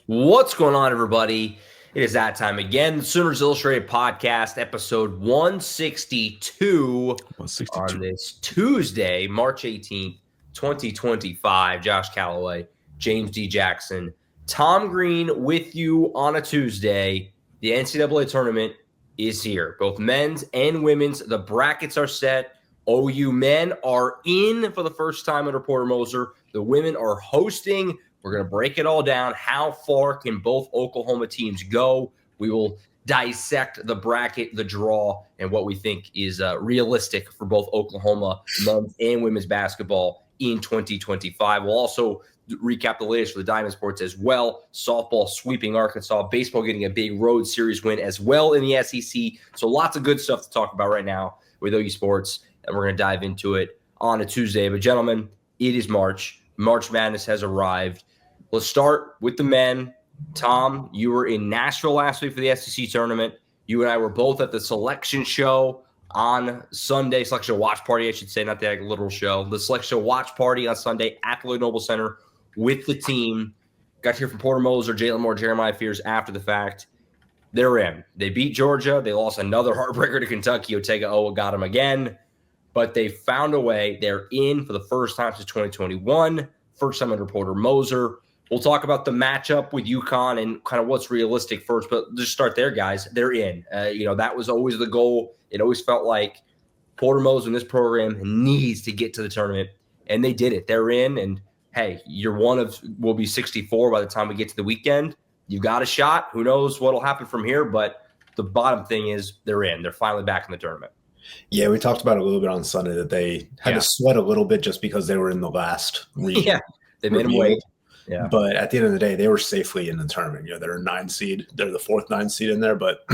What's going on, everybody? It is that time again. The Sooners Illustrated Podcast, episode 162 on this Tuesday, March 18th, 2025. Josh Callaway, James D. Jackson, Tom Green with you on a Tuesday. The NCAA Tournament is here. Both men's and women's. The brackets are set. OU men are in for the first time under Porter Moser. The women are hosting. We're going to break it all down. How far can both Oklahoma teams go? We will dissect the bracket, the draw, and what we think is realistic for both Oklahoma men's and women's basketball in 2025. We'll also recap the latest for the Diamond Sports as well. Softball sweeping Arkansas. Baseball getting a big road series win as well in the SEC. So lots of good stuff to talk about right now with OU Sports, and we're going to dive into it on a Tuesday. But gentlemen, it is March. March Madness has arrived. Let's start with the men. Tom, you were in Nashville last week for the SEC tournament. You and I were both at the selection show on Sunday, selection watch party, I should say, not the literal show. The selection watch party on Sunday at the Lloyd Noble Center with the team. Got to hear from Porter Moser, Jalen Moore, Jeremiah Fears after the fact. They're in. They beat Georgia. They lost another heartbreaker to Kentucky. Otega Owa got them again. But they found a way. They're in for the first time since 2021. First time under Porter Moser. We'll talk about the matchup with UConn and kind of what's realistic first, but just start there, guys. They're in. That was always the goal. It always felt like Porter Moser in this program needs to get to the tournament, and they did it. They're in, and hey, we'll be 64 by the time we get to the weekend. You got a shot. Who knows what'll happen from here, but the bottom thing is they're in. They're finally back in the tournament. Yeah, we talked about it a little bit on Sunday that they had to sweat a little bit just because they were in the last region. Yeah, they made them wait. Yeah. But at the end of the day, they were safely in the tournament. They're a 9 seed. They're the 4th 9 seed in there, but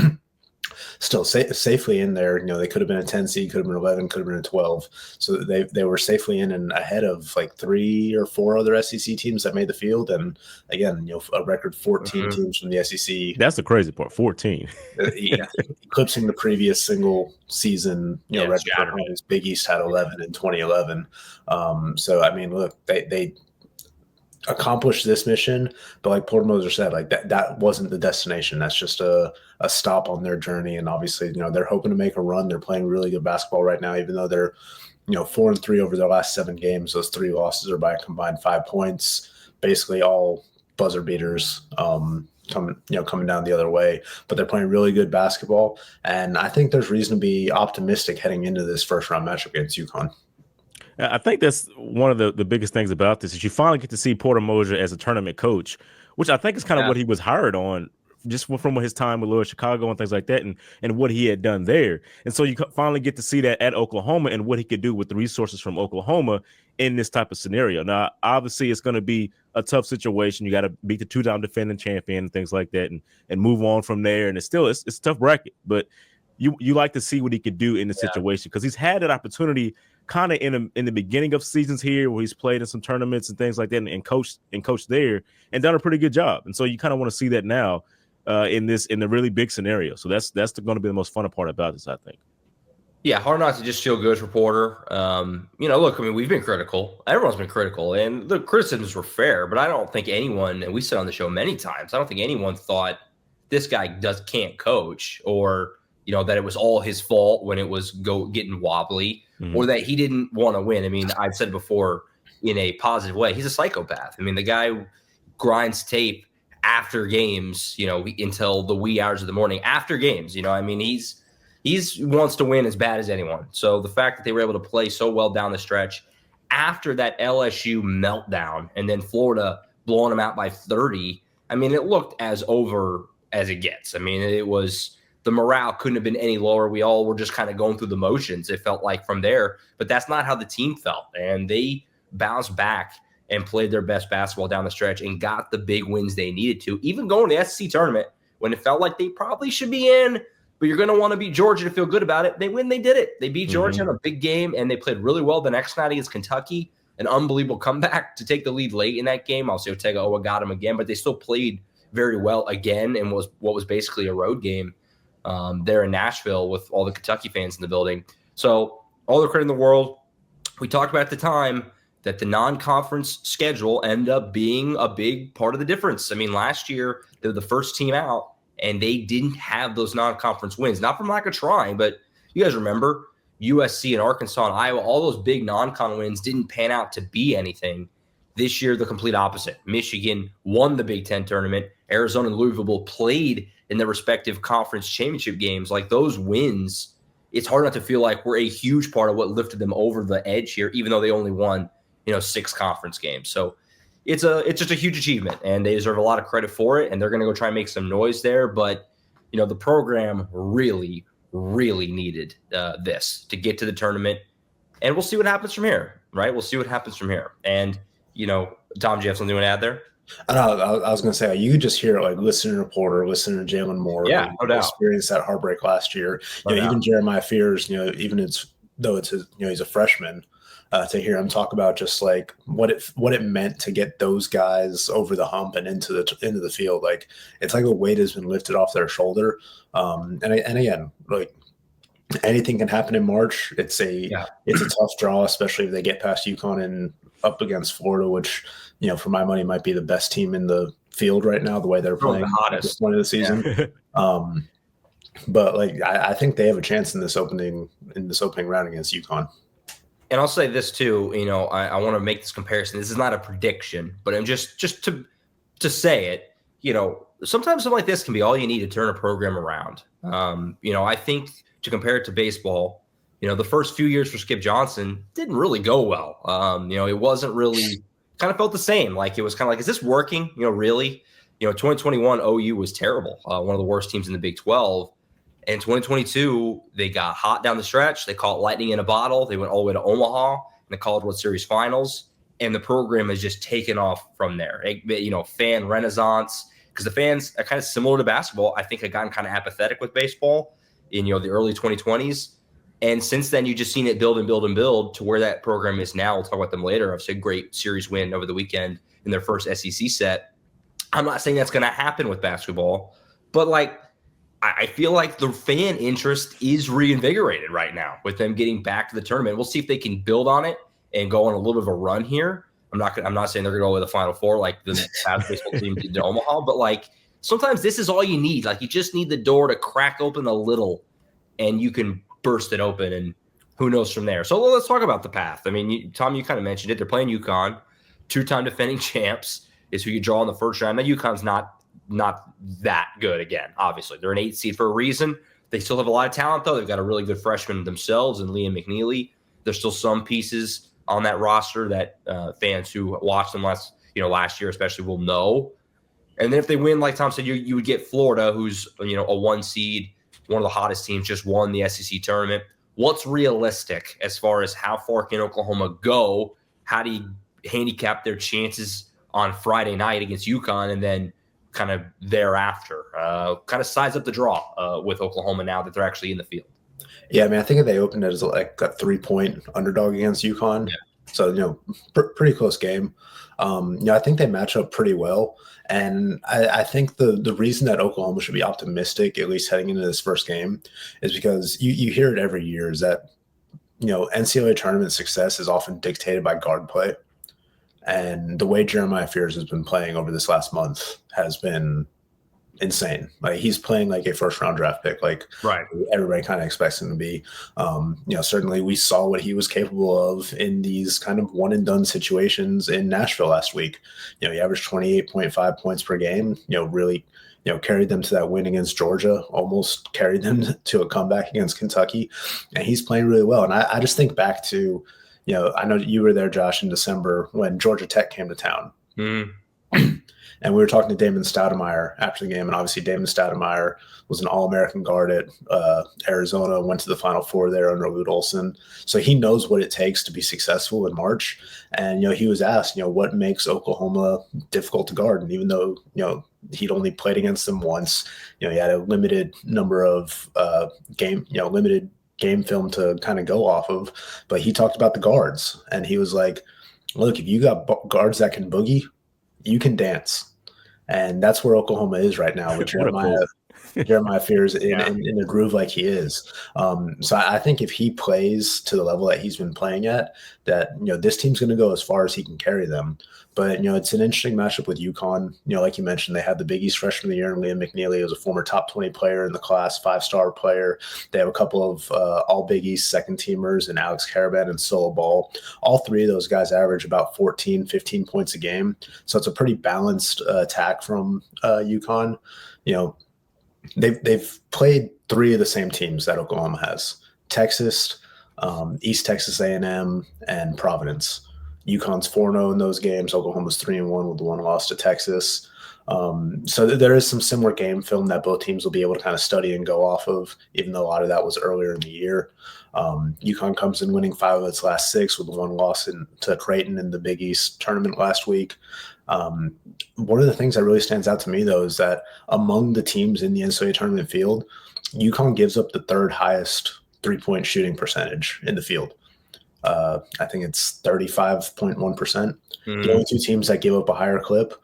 still safely in there. They could have been a 10 seed, could have been 11, could have been a 12. So they were safely in and ahead of like 3 or 4 other SEC teams that made the field. And again, a record 14 teams from the SEC. That's the crazy part, 14. Eclipsing the previous single season, record for Big East had 11 in 2011. So, I mean, look, they accomplish this mission, but like Porter Moser said, like that wasn't the destination. That's just a stop on their journey. And obviously, they're hoping to make a run. They're playing really good basketball right now, even though they're 4-3 over their last 7 games. Those 3 losses are by a combined 5 points, basically all buzzer beaters coming down the other way. But they're playing really good basketball, and I think there's reason to be optimistic heading into this first round matchup against UConn. I think that's one of the biggest things about this is you finally get to see Porter Moser as a tournament coach, which I think is kind of what he was hired on just from his time with Loyola Chicago and things like that and what he had done there. And so you finally get to see that at Oklahoma and what he could do with the resources from Oklahoma in this type of scenario. Now, obviously, it's going to be a tough situation. You got to beat the 2-time defending champion and things like that and move on from there. And it's a tough bracket, but you like to see what he could do in the situation because he's had that opportunity kind of in the beginning of seasons here where he's played in some tournaments and things like that and coached there and done a pretty good job. And so you kind of want to see that now in the really big scenario. So that's going to be the most fun part about this, I think. Yeah, hard not to just feel good for Porter. Look, I mean, we've been critical. Everyone's been critical, and the criticisms were fair, but I don't think anyone, and we said on the show many times, I don't think anyone thought this guy can't coach or, that it was all his fault when it was getting wobbly or that he didn't want to win. I mean, I've said before in a positive way, he's a psychopath. I mean, the guy grinds tape after games, until the wee hours of the morning after games, I mean, he wants to win as bad as anyone. So the fact that they were able to play so well down the stretch after that LSU meltdown and then Florida blowing them out by 30, I mean, it looked as over as it gets. I mean, the morale couldn't have been any lower. We all were just kind of going through the motions, it felt like, from there. But that's not how the team felt. And they bounced back and played their best basketball down the stretch and got the big wins they needed to, even going to the SEC tournament when it felt like they probably should be in, but you're going to want to beat Georgia to feel good about it. They win, they did it. They beat Georgia in a big game, and they played really well the next night against Kentucky. An unbelievable comeback to take the lead late in that game. I'll say Otega Owa got him again, but they still played very well again and was what was basically a road game there in Nashville with all the Kentucky fans in the building. So all the credit in the world. We talked about at the time that the non-conference schedule ended up being a big part of the difference. I mean, last year they were the first team out, and they didn't have those non-conference wins, not from lack of trying, but you guys remember USC and Arkansas and Iowa, all those big non-con wins didn't pan out to be anything. This year, the complete opposite. Michigan won the Big Ten tournament. Arizona and Louisville played in their respective conference championship games. Like those wins, it's hard not to feel like we're a huge part of what lifted them over the edge here, even though they only won, 6 conference games. So it's just a huge achievement, and they deserve a lot of credit for it. And they're going to go try and make some noise there. But the program really, really needed this to get to the tournament, and we'll see what happens from here. Right? We'll see what happens from here. And Tom, do you have something you want to add there? I was going to say, you could just hear it, like listening to Porter, listening to Jalen Moore. Yeah, no doubt. Experienced that heartbreak last year. Even Jeremiah Fears, even though it's his, he's a freshman, to hear him talk about just like what it meant to get those guys over the hump and into the field. Like it's like a weight has been lifted off their shoulder. And again, like anything can happen in March. It's a tough draw, especially if they get past UConn and up against Florida, which for my money might be the best team in the field right now, the way they're playing the hottest this point of the season. But like I think they have a chance in this opening round against UConn. And I'll say this too, I want to make this comparison. This is not a prediction, but I'm just to say it, sometimes something like this can be all you need to turn a program around. I think to compare it to baseball, the first few years for Skip Johnson didn't really go well. It wasn't really kind of felt the same. Like it was kind of like, is this working? Really? 2021 OU was terrible. One of the worst teams in the Big 12. In 2022, they got hot down the stretch. They caught lightning in a bottle. They went all the way to Omaha in the College World Series finals. And the program has just taken off from there. Fan renaissance, because the fans are kind of similar to basketball. I think had gotten kind of apathetic with baseball in, the early 2020s. And since then, you've just seen it build and build and build to where that program is now. We'll talk about them later. Obviously, a great series win over the weekend in their first SEC set. I'm not saying that's going to happen with basketball, but I feel like the fan interest is reinvigorated right now with them getting back to the tournament. We'll see if they can build on it and go on a little bit of a run here. I'm not saying they're going to go with the Final Four like the past baseball team did in Omaha, but sometimes this is all you need. Like you just need the door to crack open a little, and you can burst it open, and who knows from there. So let's talk about the path. I mean, Tom, you kind of mentioned it. They're playing UConn, 2-time defending champs is who you draw in the first round. Now UConn's not that good again. Obviously, they're an 8 seed for a reason. They still have a lot of talent, though. They've got a really good freshman themselves in Liam McNeely. There's still some pieces on that roster that fans who watched them last year especially will know. And then if they win, like Tom said, you would get Florida, who's a 1 seed, one of the hottest teams, just won the SEC tournament. What's realistic as far as how far can Oklahoma go? How do you handicap their chances on Friday night against UConn, and then kind of thereafter, kind of size up the draw with Oklahoma now that they're actually in the field? Yeah, I mean, I think they opened it as like a 3-point underdog against UConn. Yeah. So, pretty close game. I think they match up pretty well. And I think the reason that Oklahoma should be optimistic, at least heading into this first game, is because you hear it every year is that, NCAA tournament success is often dictated by guard play. And the way Jeremiah Fears has been playing over this last month has been insane. Like he's playing like a first-round draft pick, like right. Everybody kind of expects him to be. Certainly we saw what he was capable of in these kind of one-and-done situations in Nashville last week. He averaged 28.5 points per game. Really, carried them to that win against Georgia. Almost carried them to a comeback against Kentucky, and he's playing really well. And I just think back to, I know you were there, Josh, in December when Georgia Tech came to town. Mm. And we were talking to Damon Stoudemire after the game, and obviously Damon Stoudemire was an All-American guard at Arizona, went to the Final Four there under Lute Olson. So he knows what it takes to be successful in March. And, he was asked, what makes Oklahoma difficult to guard? And even though, he'd only played against them once, he had a limited number of limited game film to kind of go off of. But he talked about the guards, and he was like, look, if you got guards that can boogie, you can dance. And that's where Oklahoma is right now with Jeremiah. Jeremiah Fears in a groove like he is. So I think if he plays to the level that he's been playing at, that, this team's going to go as far as he can carry them. But, it's an interesting matchup with UConn. Like you mentioned, they have the Big East freshman of the year, and Liam McNeely was a former top 20 player in the class, 5-star player. They have a couple of all Big East second teamers in Alex Caravan and Solo Ball. All three of those guys average about 14, 15 points a game. So it's a pretty balanced attack from UConn. They've played three of the same teams that Oklahoma has: Texas, East Texas A&M, and Providence. UConn's 4-0 in those games. Oklahoma's 3-1 with the one loss to Texas. So there is some similar game film that both teams will be able to kind of study and go off of, even though a lot of that was earlier in the year. UConn comes in winning 5 of its last 6 with the one loss to Creighton in the Big East tournament last week. One of the things that really stands out to me, though, is that among the teams in the NCAA tournament field, UConn gives up the third highest three-point shooting percentage in the field. I think it's 35.1%. The only two teams that give up a higher clip,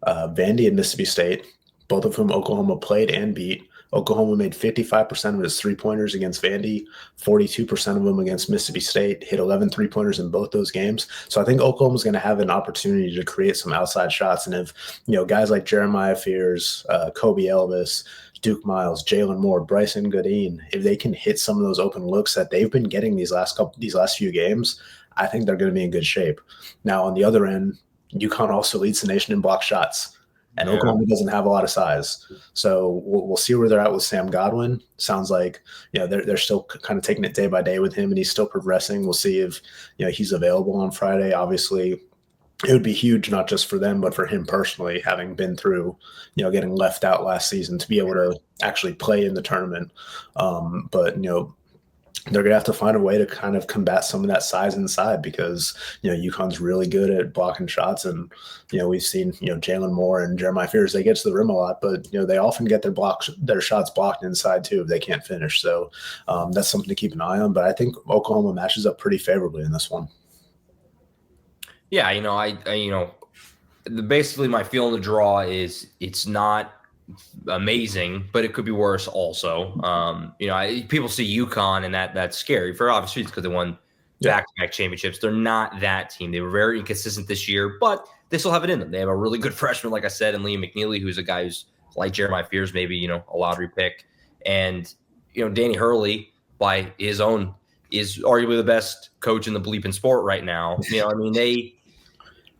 Vandy and Mississippi State, both of whom Oklahoma played and beat. Oklahoma made 55% of its three-pointers against Vandy, 42% of them against Mississippi State, hit 11 three-pointers in both those games. So I think Oklahoma's going to have an opportunity to create some outside shots. And if, guys like Jeremiah Fears, Kobe Elvis, Duke Miles, Jalen Moore, Bryson Goodine, if they can hit some of those open looks that they've been getting these last few games, I think they're going to be in good shape. Now, on the other end, UConn also leads the nation in block shots. And Oklahoma doesn't have a lot of size. So we'll see where they're at with Sam Godwin. Sounds like, they're still kind of taking it day by day with him, and he's still progressing. We'll see if, he's available on Friday. Obviously, it would be huge, not just for them, but for him personally, having been through, getting left out last season, to be able to actually play in the tournament. But they're going to have to find a way to kind of combat some of that size inside, because, UConn's really good at blocking shots. And, we've seen, Jalen Moore and Jeremiah Fears, they get to the rim a lot, but, they often get their shots blocked inside too if they can't finish. So that's something to keep an eye on. But I think Oklahoma matches up pretty favorably in this one. Yeah, basically my feel in the draw is it's not amazing, but it could be worse also. People see UConn and that's scary for obvious reasons, because they won back-to-back championships. They're not that team. They were very inconsistent this year, but they still have it in them. They have a really good freshman, like I said, and Liam McNeely, who's a guy who's like Jeremiah Fears, maybe, a lottery pick. And, Danny Hurley, by his own, is arguably the best coach in the bleeping sport right now. They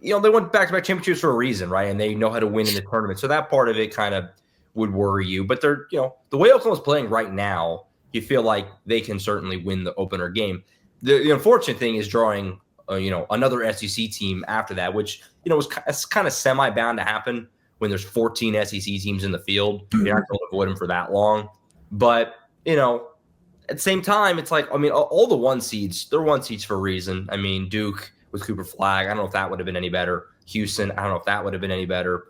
went back-to-back championships for a reason, right? And they know how to win in the tournament. So that part of it kind of would worry you. But they're, the way Oklahoma's playing right now, you feel like they can certainly win the opener game. The unfortunate thing is drawing, another SEC team after that, which, was kind of semi-bound to happen when there's 14 SEC teams in the field. You're not going to avoid them for that long. But, at the same time, it's like, all the one seeds, they're one seeds for a reason. Duke with Cooper Flagg, I don't know if that would have been any better. Houston, I don't know if that would have been any better.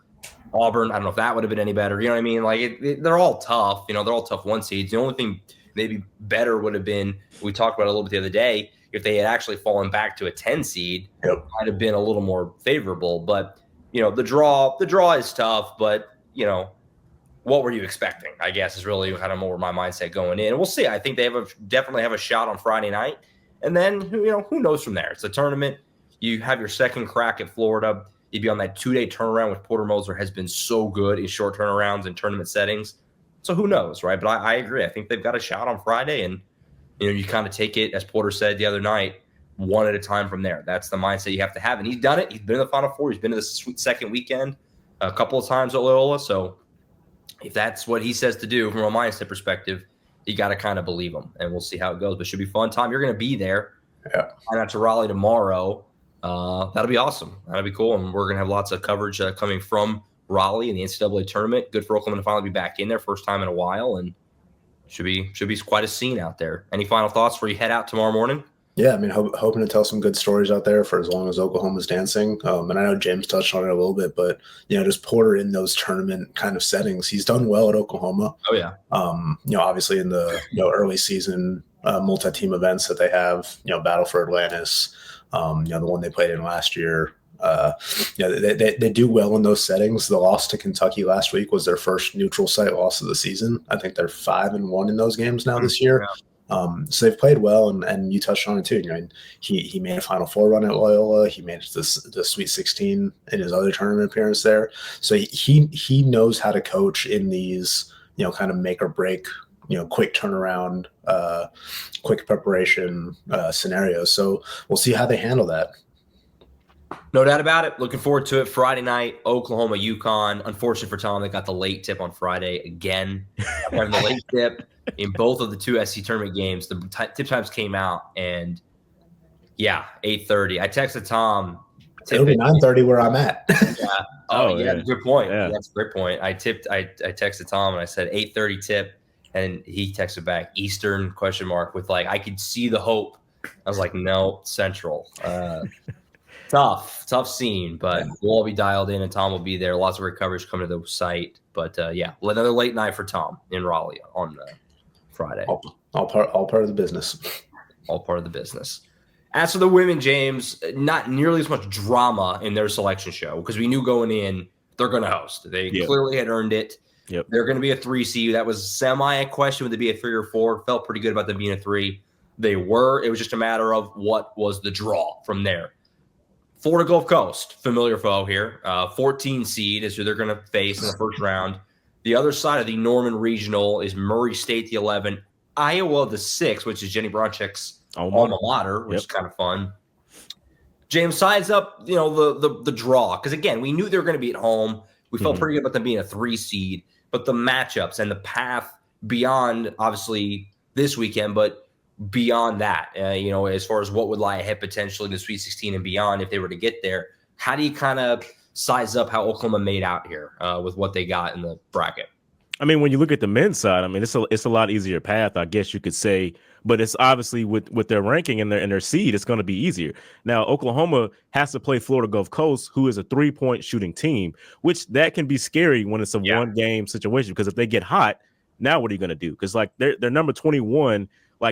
Auburn, I don't know if that would have been any better. You know what I mean? Like, they're all tough. They're all tough one seeds. The only thing maybe better would have been, we talked about it a little bit the other day, if they had actually fallen back to a 10 seed, it might have been a little more favorable. But, the draw is tough, but, what were you expecting, I guess, is really kind of more my mindset going in. And we'll see. I think they definitely have a shot on Friday night. And then, who knows from there? It's a tournament. You have your second crack at Florida. You'd be on that 2-day turnaround, which Porter Moser has been so good in short turnarounds and tournament settings. So who knows, right? But I agree. I think they've got a shot on Friday, and you kind of take it, as Porter said the other night, one at a time from there. That's the mindset you have to have, and he's done it. He's been in the Final Four. He's been to the second weekend a couple of times at Loyola. So if that's what he says to do from a mindset perspective, you got to kind of believe him, and we'll see how it goes. But it should be fun time. You're going to be there. Yeah. I'm out to Raleigh tomorrow. That'll be awesome. That'll be cool, and we're going to have lots of coverage coming from Raleigh in the NCAA tournament. Good for Oklahoma to finally be back in there, first time in a while, and should be quite a scene out there. Any final thoughts before you head out tomorrow morning? Yeah, hoping to tell some good stories out there for as long as Oklahoma's dancing. And I know James touched on it a little bit, but just Porter in those tournament kind of settings, he's done well at Oklahoma. Oh yeah. Obviously in the early season multi-team events that they have, Battle for Atlantis, the one they played in last year, They do well in those settings. The loss to Kentucky last week was their first neutral site loss of the season. I think they're 5-1 in those games now this year. So they've played well, and you touched on it too. He made a Final Four run at Loyola. He made the Sweet 16 in his other tournament appearance there. So he knows how to coach in these kind of make or break, quick turnaround, quick preparation scenarios. So we'll see how they handle that. No doubt about it. Looking forward to it. Friday night, Oklahoma, UConn. Unfortunate for Tom, they got the late tip on Friday again. Having the late tip in both of the two SC tournament games. The tip times came out, and 8:30. I texted Tom. It'll be 9:30 where I'm at. Good point. Yeah. That's a great point. I texted Tom and I said 8:30 tip, and he texted back Eastern ? With I could see the hope. I was like, no, Central. Tough scene, but we'll all be dialed in, and Tom will be there. Lots of great coverage coming to the site. But another late night for Tom in Raleigh on Friday. All part of the business. All part of the business. As for the women, James, not nearly as much drama in their selection show because we knew going in they're going to host. They clearly had earned it. Yep. They're going to be a 3 seed. That was semi a question would they be a 3 or 4. Felt pretty good about them being a 3. They were. It was just a matter of what was the draw from there. Florida Gulf Coast, familiar foe here. 14 seed is who they're going to face in the first round. The other side of the Norman Regional is Murray State, the 11, Iowa, the 6, which is Jenny Bronchick's alma mater, which is kind of fun. James, size up, the draw. Because, again, we knew they were going to be at home. We felt pretty good about them being a 3 seed. But the matchups and the path beyond, obviously, this weekend, but beyond that, as far as what would lie ahead potentially in the Sweet 16 and beyond if they were to get there, how do you kind of size up how Oklahoma made out here with what they got in the bracket? I mean, when you look at the men's side, I mean, it's a lot easier path, I guess you could say, but it's obviously with their ranking and their seed, it's going to be easier. Now, Oklahoma has to play Florida Gulf Coast, who is a 3-point shooting team, which that can be scary when it's a one-game situation, because if they get hot, now what are you going to do? Because they're number 21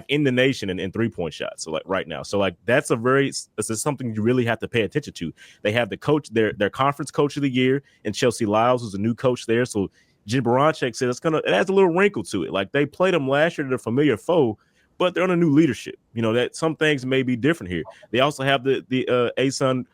in the nation in 3-point shots. So right now. So that's something you really have to pay attention to. They have the coach, their conference coach of the year, and Chelsea Lyles, who's a new coach there. So Jim Baranchek said it adds a little wrinkle to it. They played them last year to their familiar foe, but they're under new leadership. That some things may be different here. They also have the ASUN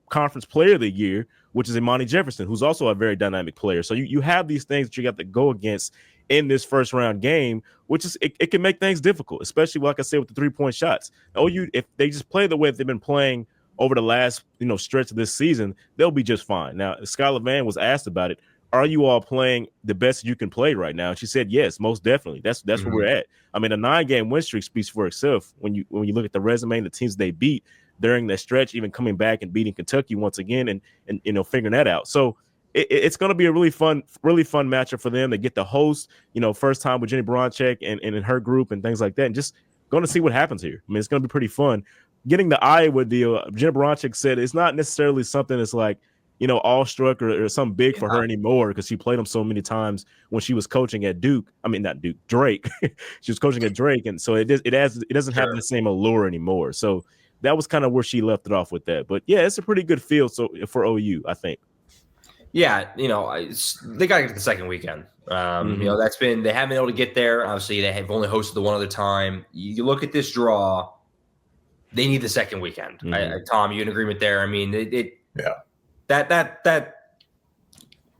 conference player of the year, which is Imani Jefferson, who's also a very dynamic player. So you have these things that you got to go against in this first round game, which is it can make things difficult, especially like I said with the 3-point shots. If they just play the way they've been playing over the last stretch of this season, they'll be just fine. Now, Skylar Vann was asked about it. Are you all playing the best you can play right now? And she said, yes, most definitely. That's where we're at. I mean, a 9-game win streak speaks for itself when you look at the resume and the teams they beat during that stretch, even coming back and beating Kentucky once again and figuring that out. So it's going to be a really fun matchup for them. They get the host, first time with Jenny Baranchek and in her group and things like that, and just going to see what happens here. I mean, it's going to be pretty fun. Getting the Iowa deal, Jenny Baranchek said it's not necessarily something that's awestruck or something big for her anymore, because she played them so many times when she was coaching at Duke. I mean, not Duke, Drake. She was coaching at Drake, and so it doesn't have the same allure anymore. So that was kind of where she left it off with that. But yeah, it's a pretty good field for OU, I think. Yeah, they got to get to the second weekend. They haven't been able to get there. Obviously, they have only hosted the one other time. You look at this draw, they need the second weekend. Tom, you in agreement there? I mean,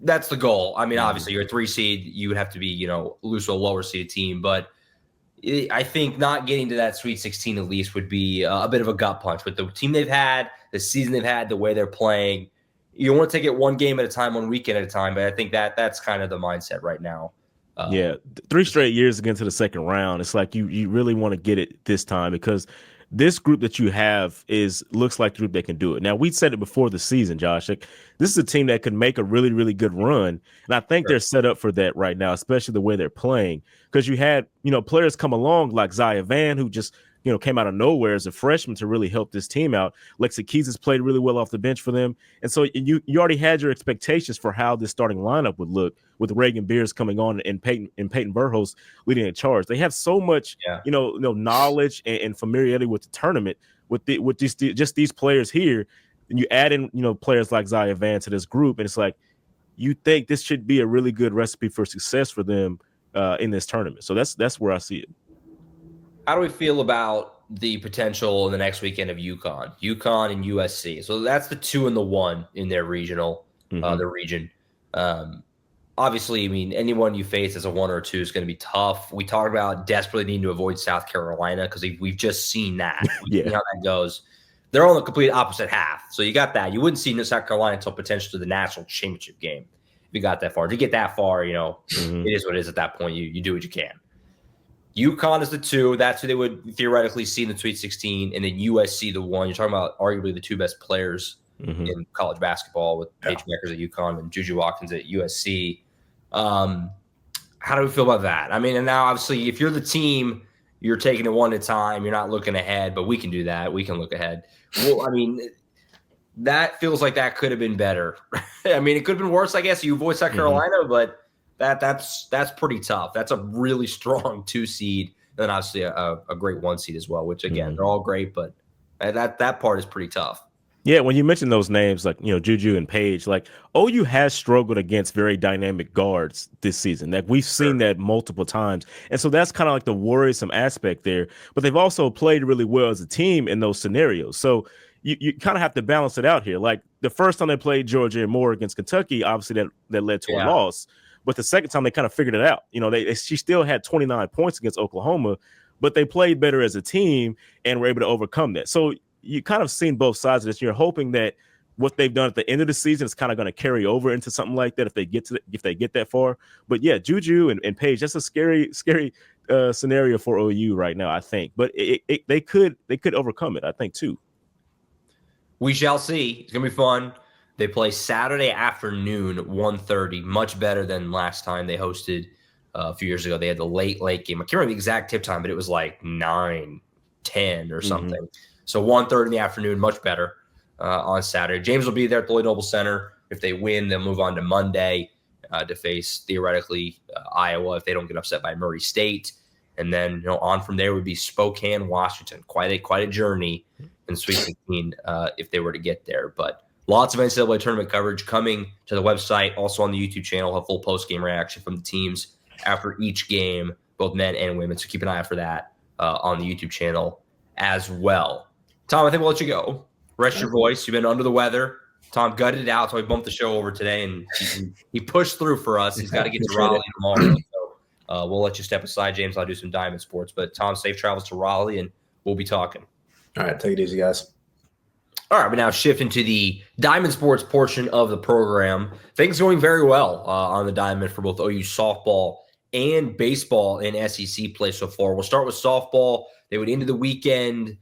that's the goal. I mean, obviously, you're a 3 seed. You would have to be, lose to a lower seeded team. But I think not getting to that Sweet 16 at least would be a bit of a gut punch with the team they've had, the season they've had, the way they're playing. You want to take it one game at a time, one weekend at a time, but I think that's kind of the mindset right now. 3 straight years again to the second round. It's like you really want to get it this time, because this group that you have looks like the group that can do it. Now, we said it before the season, Josh. This is a team that could make a really, really good run, and I think they're set up for that right now, especially the way they're playing. Because you had players come along like Zaya Vann, who just came out of nowhere as a freshman to really help this team out. Lexi Keys has played really well off the bench for them. And so you already had your expectations for how this starting lineup would look with Reagan Beers coming on and Peyton Burhos leading the charge. They have so much, knowledge and familiarity with the tournament with just these players here. and you add in, players like Zaya Van to this group, and it's like you think this should be a really good recipe for success for them in this tournament. So that's where I see it. How do we feel about the potential in the next weekend of UConn and USC? So that's the 2 and the 1 in their regional, the region. Obviously, I mean, anyone you face as a 1 or 2 is going to be tough. We talked about desperately needing to avoid South Carolina because we've just seen that. We've seen how that goes. They're on the complete opposite half. So you got that. You wouldn't see South Carolina until potentially the national championship game. If you got that far. To get that far, it is what it is at that point. You do what you can. UConn is the 2. That's who they would theoretically see in the Sweet 16. And then USC, the 1. You're talking about arguably the 2 best players in college basketball with Paige Beckers at UConn and Juju Watkins at USC. How do we feel about that? I mean, and now obviously if you're the team, you're taking it one at a time. You're not looking ahead, but we can do that. We can look ahead. Well, I mean, that feels like that could have been better. I mean, it could have been worse, I guess. You avoid South Carolina, but that's pretty tough. That's a really strong 2 seed, and then obviously a great 1 seed as well, which again, they're all great, but that part is pretty tough. Yeah, when you mention those names like, Juju and Paige, like OU has struggled against very dynamic guards this season. Like we've seen that multiple times. And so that's kind of like the worrisome aspect there. But they've also played really well as a team in those scenarios. So you kind of have to balance it out here. Like the first time they played Georgia and Moore against Kentucky, obviously that led to a loss. But the second time they kind of figured it out. She still had 29 points against Oklahoma, but they played better as a team and were able to overcome that. So you kind of seen both sides of this. You're hoping that what they've done at the end of the season is kind of going to carry over into something like that if they get that far. But yeah, Juju and Paige, that's a scary scenario for OU right now, I think. But they could overcome it, I think, too. We shall see. It's gonna be fun. They play Saturday afternoon, 1:30. Much better than last time they hosted a few years ago. They had the late game. I can't remember the exact tip time, but it was like 9:10 or something. So 1:30 in the afternoon, much better on Saturday. James will be there at the Lloyd Noble Center. If they win, they'll move on to Monday to face, theoretically, Iowa if they don't get upset by Murray State. And then on from there would be Spokane, Washington. Quite a journey in Sweet 16 if they were to get there. But lots of NCAA tournament coverage coming to the website. Also on the YouTube channel, have full post-game reaction from the teams after each game, both men and women. So keep an eye out for that on the YouTube channel as well. Tom, I think we'll let you go. Rest your voice. You've been under the weather. Tom gutted it out, so he bumped the show over today, and he pushed through for us. He's got to get to Raleigh tomorrow. So we'll let you step aside, James. I'll do some Diamond Sports. But, Tom, safe travels to Raleigh, and we'll be talking. All right, take it easy, guys. All right, we're now shifting to the Diamond Sports portion of the program. Things going very well on the Diamond for both OU softball and baseball in SEC play so far. We'll start with softball. They went into the weekend,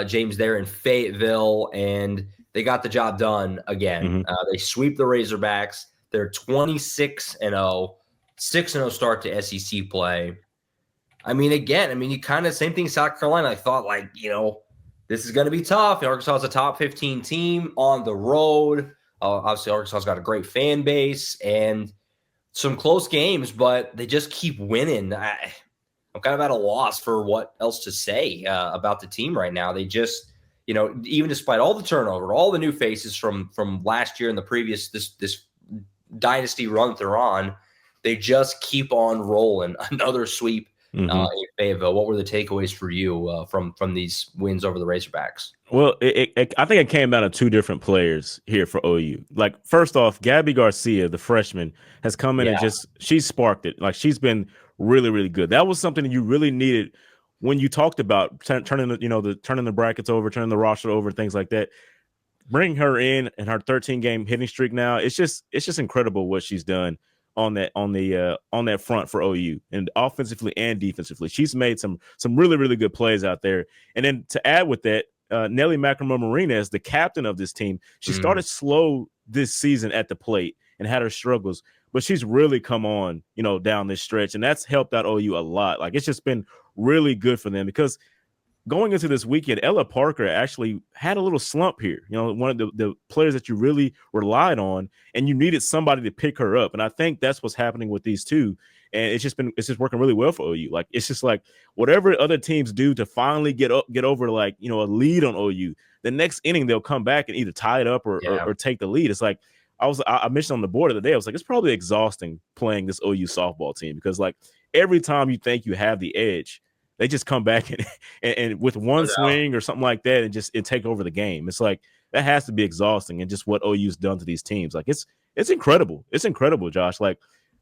James, there in Fayetteville, and they got the job done again. They sweep the Razorbacks. They're 26-0, 6-0 start to SEC play. I mean, again, you kind of same thing. South Carolina. I thought, this is going to be tough. Arkansas is a top 15 team on the road. Obviously, Arkansas's got a great fan base and some close games, but they just keep winning. I'm kind of at a loss for what else to say about the team right now. They just, even despite all the turnover, all the new faces from last year and the previous this dynasty run that they're on, they just keep on rolling. Another sweep in Fayetteville. What were the takeaways for you from these wins over the Razorbacks? Well, I think it came down to 2 different players here for OU. Like, first off, Gabby Garcia, the freshman, has come in and she's sparked it. Like, she's been really, really good. That was something that you really needed when you talked about turning the brackets over, turning the roster over, things like that. Bring her in and her 13-game hitting streak now. It's just incredible what she's done on that front for OU, and offensively and defensively. She's made some really, really good plays out there. And then to add with that, Nelly McLemore-Marina as the captain of this team, she started slow this season at the plate and had her struggles, but she's really come on, down this stretch, and that's helped out OU a lot. Like, it's just been really good for them because going into this weekend, Ella Parker actually had a little slump here. You know, one of the players that you really relied on, and you needed somebody to pick her up. And I think that's what's happening with these two. And it's just working really well for OU. Like, it's just like whatever other teams do to finally get over, like, you know, a lead on OU, the next inning they'll come back and either tie it up or take the lead. It's like I mentioned on the board of the day, I was like, it's probably exhausting playing this OU softball team, because like every time you think you have the edge, they just come back and with one swing or something like that and take over the game. It's like that has to be exhausting, and just what OU's done to these teams. Like it's incredible. It's incredible, Josh. Like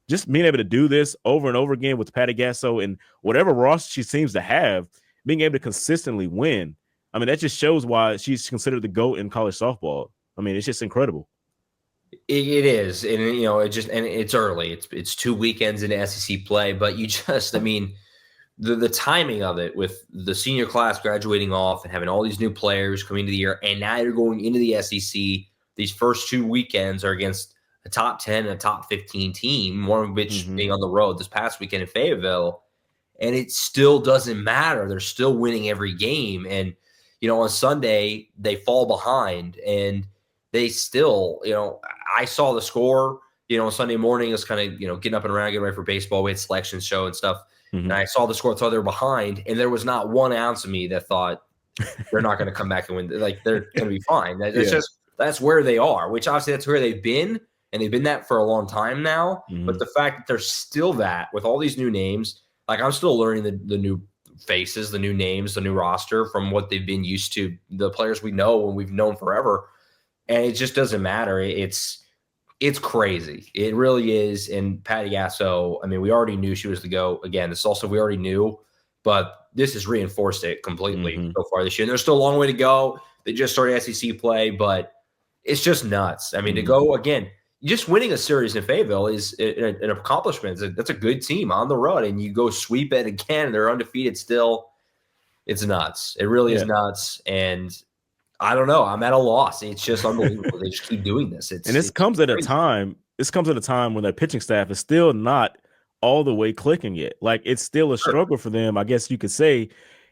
just being able to do this over and over again with Patty Gasso and whatever roster she seems to have, being able to consistently win. I mean, that just shows why she's considered the GOAT in college softball. I mean, it's just incredible. It is, and you know, it's early. It's 2 weekends into SEC play, but I mean, the timing of it with the senior class graduating off and having all these new players coming into the year, and now you're going into the SEC. These first 2 weekends are against a top 10 and a top 15 team, one of which being on the road this past weekend in Fayetteville, and it still doesn't matter. They're still winning every game, and you know, on Sunday they fall behind, and they still, you know, I saw the score, you know, Sunday morning. It was kind of, you know, getting up and around, getting ready for baseball. We had selection show and stuff. And I saw the score, thought they were behind, and there was not 1 ounce of me that thought they're not going to come back and win. Like, they're going to be fine. That's where they are, which obviously that's where they've been, and they've been that for a long time now. But the fact that they're still that with all these new names, like I'm still learning the new faces, the new names, the new roster from what they've been used to, the players we know and we've known forever. And it just doesn't matter. It's crazy. It really is. And Patty Gasso, I mean, we already knew she was the GOAT. Again, this also we already knew, but this has reinforced it completely so far this year. And there's still a long way to go. They just started SEC play, but it's just nuts. I mean, to go again, just winning a series in Fayetteville is an accomplishment. That's a good team on the road, and you go sweep it again. They're undefeated still. It's nuts. It really is nuts. And I don't know. I'm at a loss. It's just unbelievable. They just keep doing this. This comes at a time when their pitching staff is still not all the way clicking yet. Like, it's still a struggle for them. I guess you could say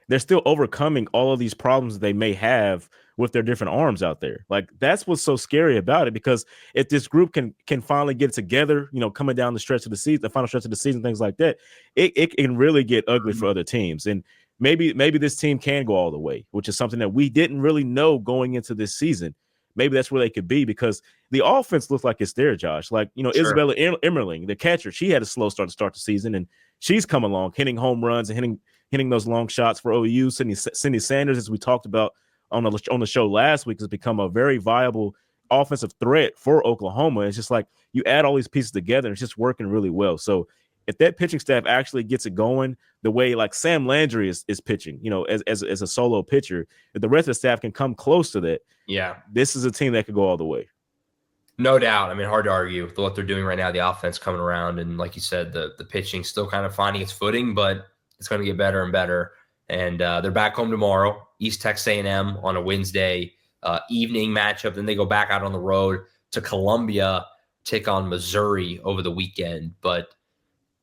they're still overcoming all of these problems that they may have with their different arms out there. Like, that's what's so scary about it, because if this group can finally get together, you know, coming down the stretch of the season, the final stretch of the season, things like that, it can really get ugly for other teams. And maybe this team can go all the way, which is something that we didn't really know going into this season. Maybe that's where they could be, because the offense looks like it's there, Josh. Like, you know, Isabella Emmerling, the catcher, she had a slow start to start the season, and she's come along, hitting home runs and hitting those long shots for OU. Cindy Sanders, as we talked about on the show last week, has become a very viable offensive threat for Oklahoma. It's just like you add all these pieces together, and it's just working really well. So if that pitching staff actually gets it going the way like Sam Landry is pitching, you know, as a solo pitcher, if the rest of the staff can come close to that, this is a team that could go all the way. No doubt. I mean, hard to argue with what they're doing right now. The offense coming around, and like you said, the pitching still kind of finding its footing, but it's going to get better and better. And they're back home tomorrow, East Texas A&M on a Wednesday evening matchup. Then they go back out on the road to Columbia, take on Missouri over the weekend. But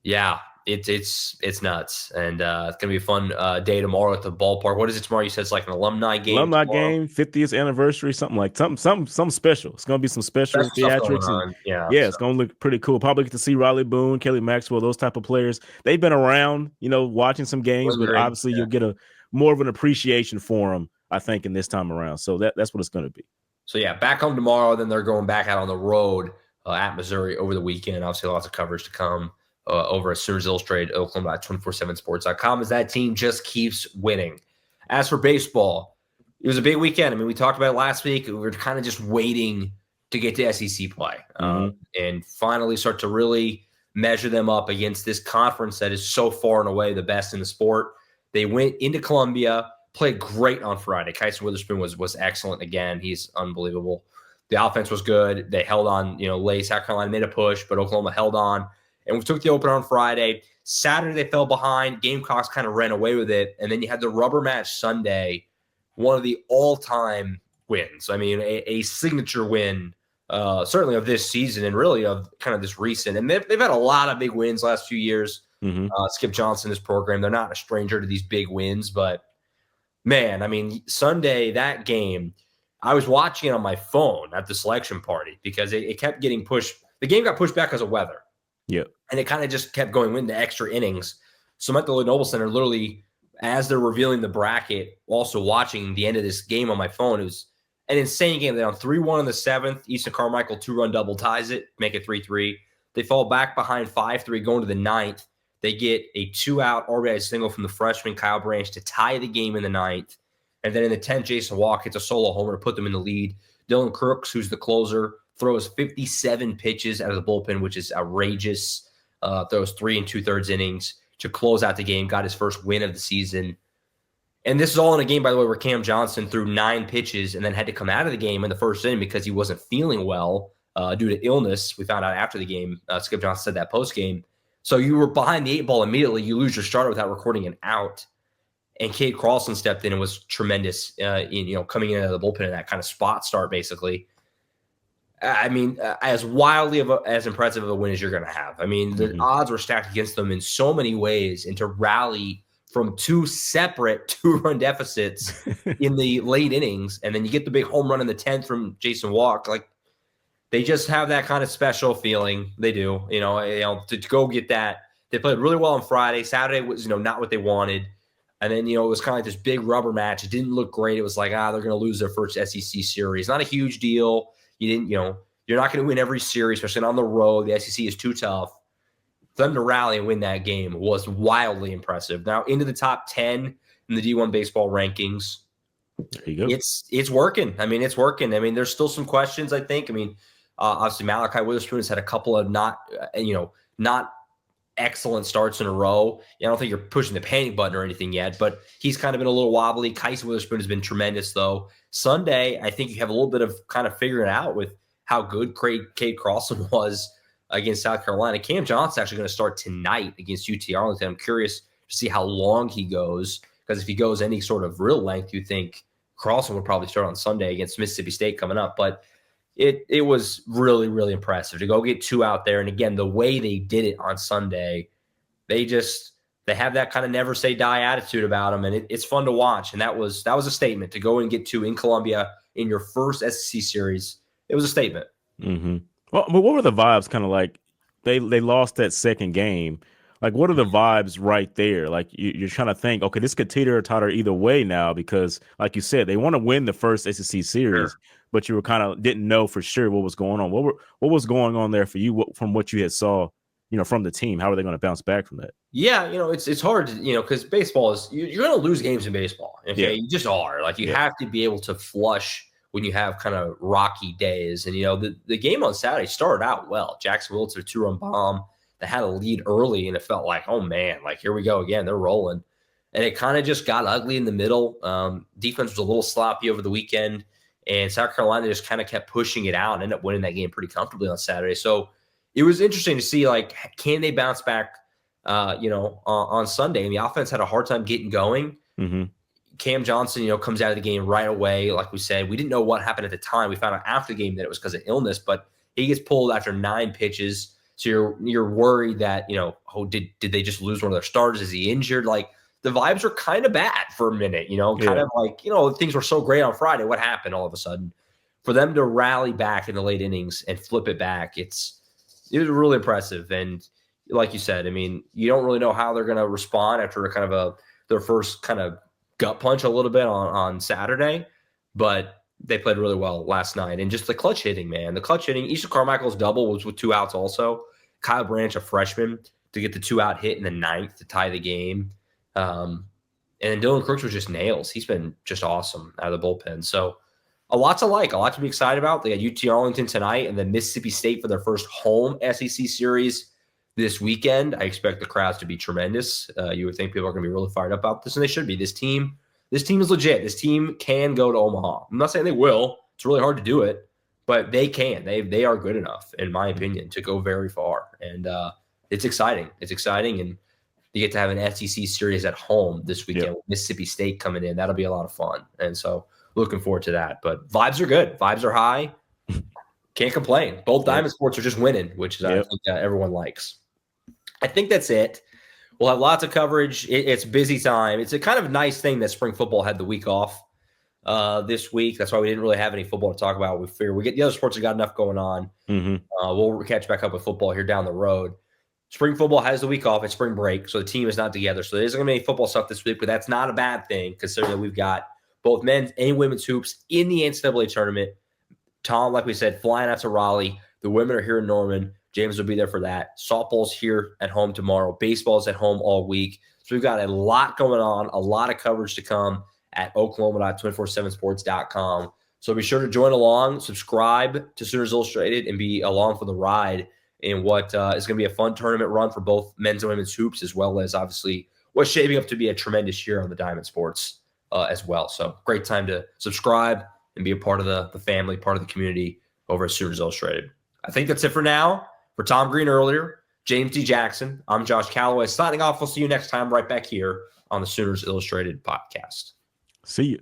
yeah, it's nuts, and it's gonna be a fun day tomorrow at the ballpark. What is it tomorrow? You said it's like an alumni game. Game, 50th anniversary, something special. It's gonna be some special theatrics, and it's gonna look pretty cool. Probably get to see Riley Boone, Kelly Maxwell, those type of players. They've been around, you know, watching some games, but obviously you'll get a more of an appreciation for them, I think, in this time around. So that's what it's gonna be. So yeah, back home tomorrow. Then they're going back out on the road at Missouri over the weekend. Obviously, lots of coverage to come. Over at Sooners Illustrated, Oklahoma, 247sports.com, as that team just keeps winning. As for baseball, it was a big weekend. I mean, we talked about it last week. We were kind of just waiting to get to SEC play and finally start to really measure them up against this conference that is so far and away the best in the sport. They went into Columbia, played great on Friday. Kyson Witherspoon was excellent again. He's unbelievable. The offense was good. They held on, you know, late. South Carolina made a push, but Oklahoma held on. And we took the opener on Friday. Saturday, they fell behind. Gamecocks kind of ran away with it. And then you had the rubber match Sunday, one of the all-time wins. I mean, a signature win, certainly of this season and really of kind of this recent. And they've had a lot of big wins last few years. Skip Johnson, this program, they're not a stranger to these big wins. But Man, I mean, Sunday, that game, I was watching it on my phone at the selection party because it kept getting pushed. The game got pushed back because of weather. Yeah. And it kind of just kept going into extra innings. So I'm at the Lloyd Noble Center literally as they're revealing the bracket, also watching the end of this game on my phone. It was an insane game. They're on 3-1 in the 7th. Easton Carmichael 2-run double ties it, make it 3-3. They fall back behind 5-3 going to the 9th. They get a 2-out RBI single from the freshman Kyle Branch to tie the game in the 9th. And then in the 10th, Jason Walk hits a solo homer to put them in the lead. Dylan Crooks, who's the closer, throws 57 pitches out of the bullpen, which is outrageous. Throws 3 2/3 innings to close out the game, got his first win of the season. And this is all in a game, by the way, where Cam Johnson threw 9 pitches and then had to come out of the game in the first inning because he wasn't feeling well due to illness. We found out after the game. Skip Johnson said that post-game. So you were behind the 8 ball immediately. You lose your starter without recording an out. And Cade Carlson stepped in and was tremendous coming into the bullpen in that kind of spot start, basically. I mean, as wildly as impressive of a win as you're going to have. I mean, the odds were stacked against them in so many ways, and to rally from 2 separate 2-run deficits in the late innings, and then you get the big home run in the 10th from Jason Walk. Like, they just have that kind of special feeling. They do, to go get that. They played really well on Friday. Saturday was, not what they wanted. And then, it was kind of like this big rubber match. It didn't look great. It was like, they're going to lose their first SEC series. Not a huge deal. You didn't, you're not going to win every series, especially on the road. The SEC is too tough. For them to rally and win that game was wildly impressive. Now into the top 10 in the D1 baseball rankings. There you go. It's working. I mean, it's working. I mean, there's still some questions, I think. I mean, obviously Malachi Witherspoon has had a couple of not excellent starts in a row. I don't think you're pushing the panic button or anything yet, but he's kind of been a little wobbly. Kyson Witherspoon has been tremendous, though. Sunday, I think you have a little bit of kind of figuring it out with how good Cade Carlson was against South Carolina. Cam Johnson's actually going to start tonight against UT Arlington. I'm curious to see how long he goes, because if he goes any sort of real length, you think Carlson would probably start on Sunday against Mississippi State coming up. But it was really, really impressive to go get 2 out there. And again, the way they did it on Sunday, they have that kind of never say die attitude about them. And it's fun to watch. And that was a statement to go and get 2 in Columbia in your first SEC series. It was a statement. Mm-hmm. Well, but what were the vibes kind of like? They lost that second game. Like, what are the vibes right there? Like, you're trying to think, okay, this could teeter-totter either way now because, like you said, they want to win the first SEC series, sure, but you were kind of didn't know for sure what was going on. What was going on there for you from what you had saw, from the team? How are they going to bounce back from that? Yeah, it's hard to, because baseball is you're going to lose games in baseball. Okay, yeah. You just are. Like, you have to be able to flush when you have kind of rocky days. And the game on Saturday started out well. Jackson Wiltz, a 2-run bomb. They had a lead early, and it felt like, oh, man, like, here we go again. They're rolling. And it kind of just got ugly in the middle. Defense was a little sloppy over the weekend, and South Carolina just kind of kept pushing it out and ended up winning that game pretty comfortably on Saturday. So it was interesting to see, like, can they bounce back, on Sunday? And the offense had a hard time getting going. Mm-hmm. Cam Johnson, comes out of the game right away. Like we said, we didn't know what happened at the time. We found out after the game that it was because of illness, but he gets pulled after 9 pitches. So you're worried that, did they just lose one of their starters? Is he injured? Like, the vibes were kind of bad for a minute, kind of like, things were so great on Friday. What happened all of a sudden? For them to rally back in the late innings and flip it back, it was really impressive. And like you said, I mean, you don't really know how they're going to respond after kind of their first kind of gut punch a little bit on Saturday, but they played really well last night. And just the clutch hitting, man. The clutch hitting. Easton Carmichael's double was with 2 outs also. Kyle Branch, a freshman, to get the 2-out hit in the 9th to tie the game. And then Dylan Crooks was just nails. He's been just awesome out of the bullpen. So a lot to like, a lot to be excited about. They got UT Arlington tonight and then Mississippi State for their first home SEC series this weekend. I expect the crowds to be tremendous. You would think people are going to be really fired up about this, and they should be. This team is legit. This team can go to Omaha. I'm not saying they will. It's really hard to do it, but they can. They are good enough, in my opinion, to go very far. And it's exciting. It's exciting, and you get to have an SEC series at home this weekend with Mississippi State coming in. That'll be a lot of fun, and so looking forward to that. But vibes are good. Vibes are high. Can't complain. Both Diamond Sports are just winning, which is I think everyone likes. I think that's it. We'll have lots of coverage. It's busy time. It's a kind of nice thing that spring football had the week off this week. That's why we didn't really have any football to talk about. We figure we get the other sports have got enough going on. We'll catch back up with football here down the road. Spring football has the week off. It's spring break, so the team is not together. So there isn't going to be any football stuff this week, but that's not a bad thing considering that we've got both men's and women's hoops in the NCAA tournament. Tom, like we said, flying out to Raleigh. The women are here in Norman. James will be there for that. Softball's here at home tomorrow. Baseball's at home all week. So we've got a lot going on, a lot of coverage to come at oklahoma.247sports.com. So be sure to join along, subscribe to Sooners Illustrated, and be along for the ride in what is going to be a fun tournament run for both men's and women's hoops, as well as obviously what's shaping up to be a tremendous year on the Diamond Sports as well. So great time to subscribe and be a part of the family, part of the community over at Sooners Illustrated. I think that's it for now. For Tom Green earlier, James D. Jackson, I'm Josh Callaway signing off. We'll see you next time right back here on the Sooners Illustrated podcast. See you.